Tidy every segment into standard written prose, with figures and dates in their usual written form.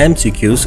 MCQs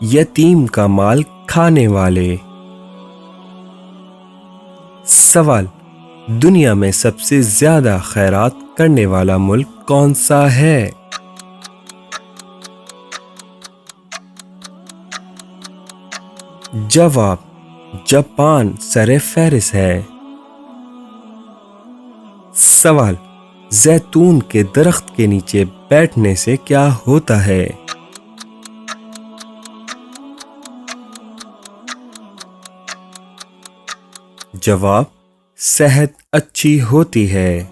یتیم کا مال کھانے والے۔ سوال، دنیا میں سب سے زیادہ خیرات کرنے والا ملک کون سا ہے؟ جواب، جاپان سر فہرست ہے۔ سوال، زیتون کے درخت کے نیچے بیٹھنے سے کیا ہوتا ہے؟ جواب، صحت اچھی ہوتی ہے۔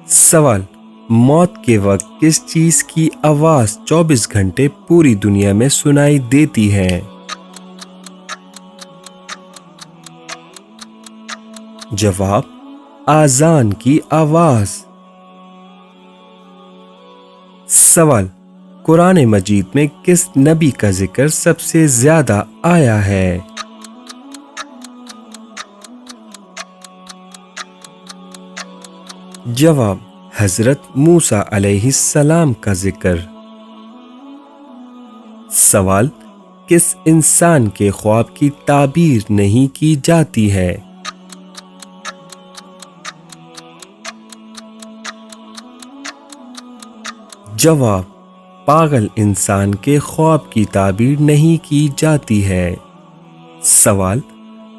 سوال، موت کے وقت کس چیز کی آواز 24 گھنٹے پوری دنیا میں سنائی دیتی ہے؟ جواب، اذان کی آواز۔ سوال، قرآن مجید میں کس نبی کا ذکر سب سے زیادہ آیا ہے؟ جواب، حضرت موسیٰ علیہ السلام کا ذکر۔ سوال، کس انسان کے خواب کی تعبیر نہیں کی جاتی ہے؟ جواب، پاگل انسان کے خواب کی تعبیر نہیں کی جاتی ہے۔ سوال،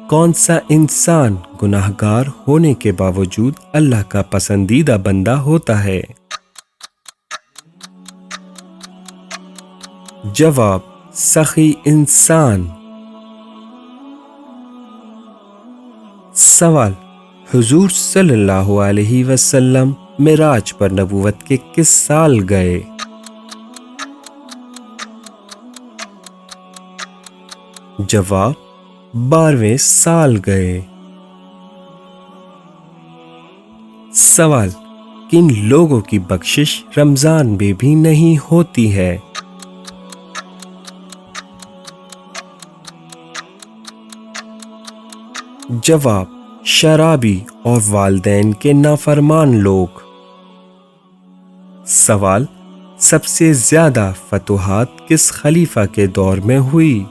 کون سا انسان گناہگار ہونے کے باوجود اللہ کا پسندیدہ بندہ ہوتا ہے؟ جواب، سخی انسان۔ سوال، حضور صلی اللہ علیہ وسلم معراج پر نبوت کے کس سال گئے؟ جواب، 12ویں سال گئے۔ سوال، کن لوگوں کی بخشش رمضان میں بھی نہیں ہوتی ہے؟ جواب، شرابی اور والدین کے نافرمان لوگ۔ سوال، سب سے زیادہ فتوحات کس خلیفہ کے دور میں ہوئی؟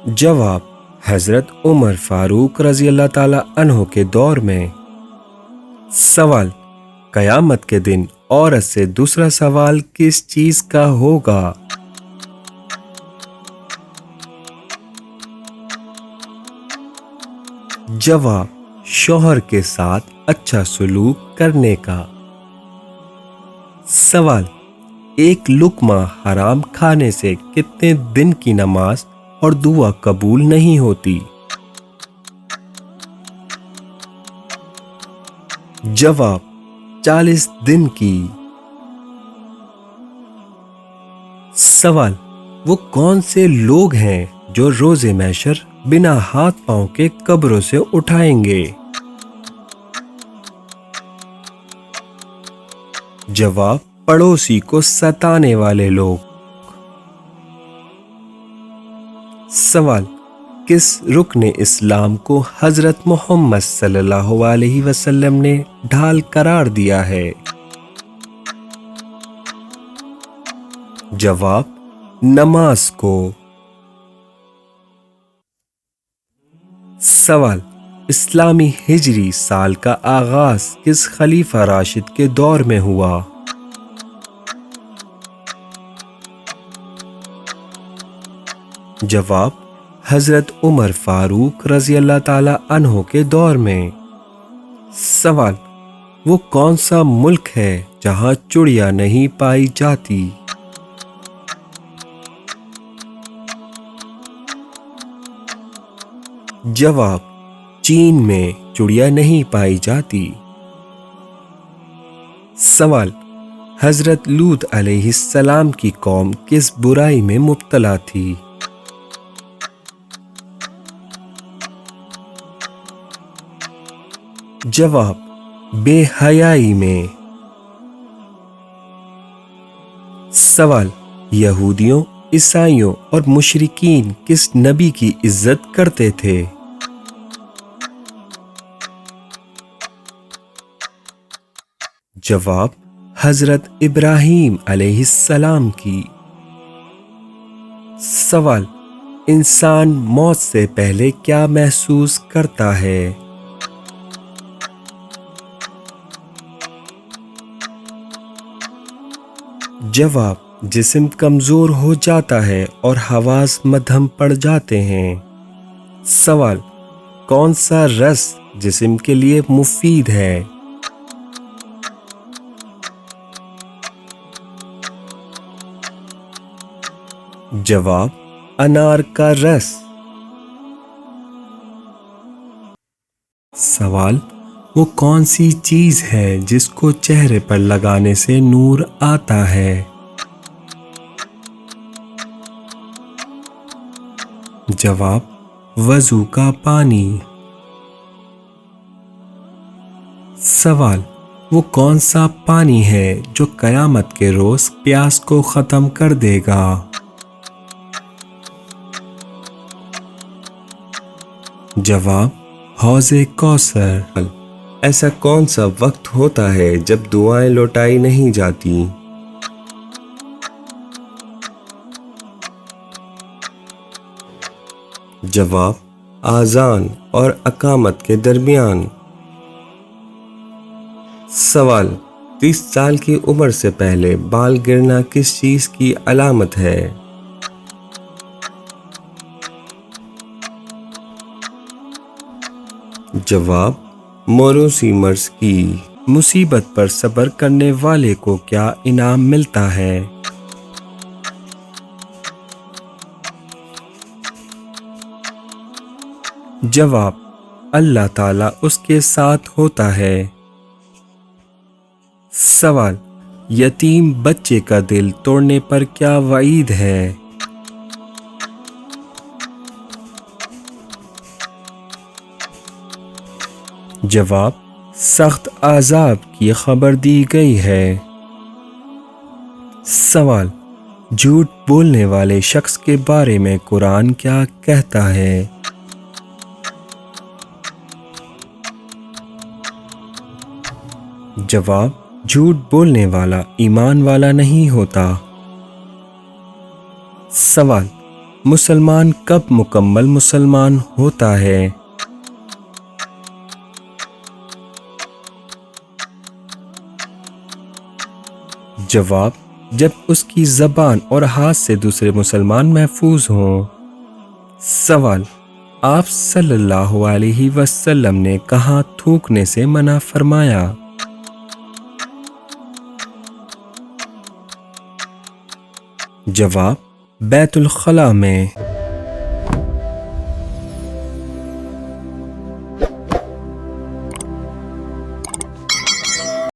جواب، حضرت عمر فاروق رضی اللہ تعالی عنہ کے دور میں۔ سوال، قیامت کے دن عورت سے دوسرا سوال کس چیز کا ہوگا؟ جواب، شوہر کے ساتھ اچھا سلوک کرنے کا۔ سوال، ایک لقمہ حرام کھانے سے کتنے دن کی نماز اور دعا قبول نہیں ہوتی؟ جواب، 40 دن کی۔ سوال، وہ کون سے لوگ ہیں جو روز محشر بنا ہاتھ پاؤں کے قبروں سے اٹھائیں گے؟ جواب، پڑوسی کو ستانے والے لوگ۔ سوال، کس رکن اسلام کو حضرت محمد صلی اللہ علیہ وسلم نے ڈھال قرار دیا ہے؟ جواب، نماز کو۔ سوال، اسلامی ہجری سال کا آغاز کس خلیفہ راشد کے دور میں ہوا؟ جواب، حضرت عمر فاروق رضی اللہ تعالی عنہ کے دور میں۔ سوال، وہ کون سا ملک ہے جہاں چڑیا نہیں پائی جاتی؟ جواب، چین میں چڑیا نہیں پائی جاتی۔ سوال، حضرت لوط علیہ السلام کی قوم کس برائی میں مبتلا تھی؟ جواب، بے حیائی میں۔ سوال، یہودیوں، عیسائیوں اور مشرکین کس نبی کی عزت کرتے تھے؟ جواب حضرت ابراہیم علیہ السلام کی۔ سوال انسان موت سے پہلے کیا محسوس کرتا ہے؟ جواب جسم کمزور ہو جاتا ہے اور حواس مدھم پڑ جاتے ہیں۔ سوال کون سا رس جسم کے لیے مفید ہے؟ جواب انار کا رس۔ سوال وہ کون سی چیز ہے جس کو چہرے پر لگانے سے نور آتا ہے؟ جواب وضو کا پانی۔ سوال وہ کون سا پانی ہے جو قیامت کے روز پیاس کو ختم کر دے گا؟ جواب حوض کوثر۔ ایسا کون سا وقت ہوتا ہے جب دعائیں لوٹائی نہیں جاتی؟ جواب آذان اور اقامت کے درمیان۔ سوال 30 سال کی عمر سے پہلے بال گرنا کس چیز کی علامت ہے؟ جواب موروثی مرض کی۔ مصیبت پر صبر کرنے والے کو کیا انعام ملتا ہے؟ جواب اللہ تعالیٰ اس کے ساتھ ہوتا ہے۔ سوال یتیم بچے کا دل توڑنے پر کیا وعید ہے؟ جواب سخت عذاب کی خبر دی گئی ہے۔ سوال جھوٹ بولنے والے شخص کے بارے میں قرآن کیا کہتا ہے؟ جواب جھوٹ بولنے والا ایمان والا نہیں ہوتا۔ سوال مسلمان کب مکمل مسلمان ہوتا ہے؟ جواب جب اس کی زبان اور ہاتھ سے دوسرے مسلمان محفوظ ہوں۔ سوال آپ صلی اللہ علیہ وسلم نے کہاں تھوکنے سے منع فرمایا؟ جواب بیت الخلاء میں۔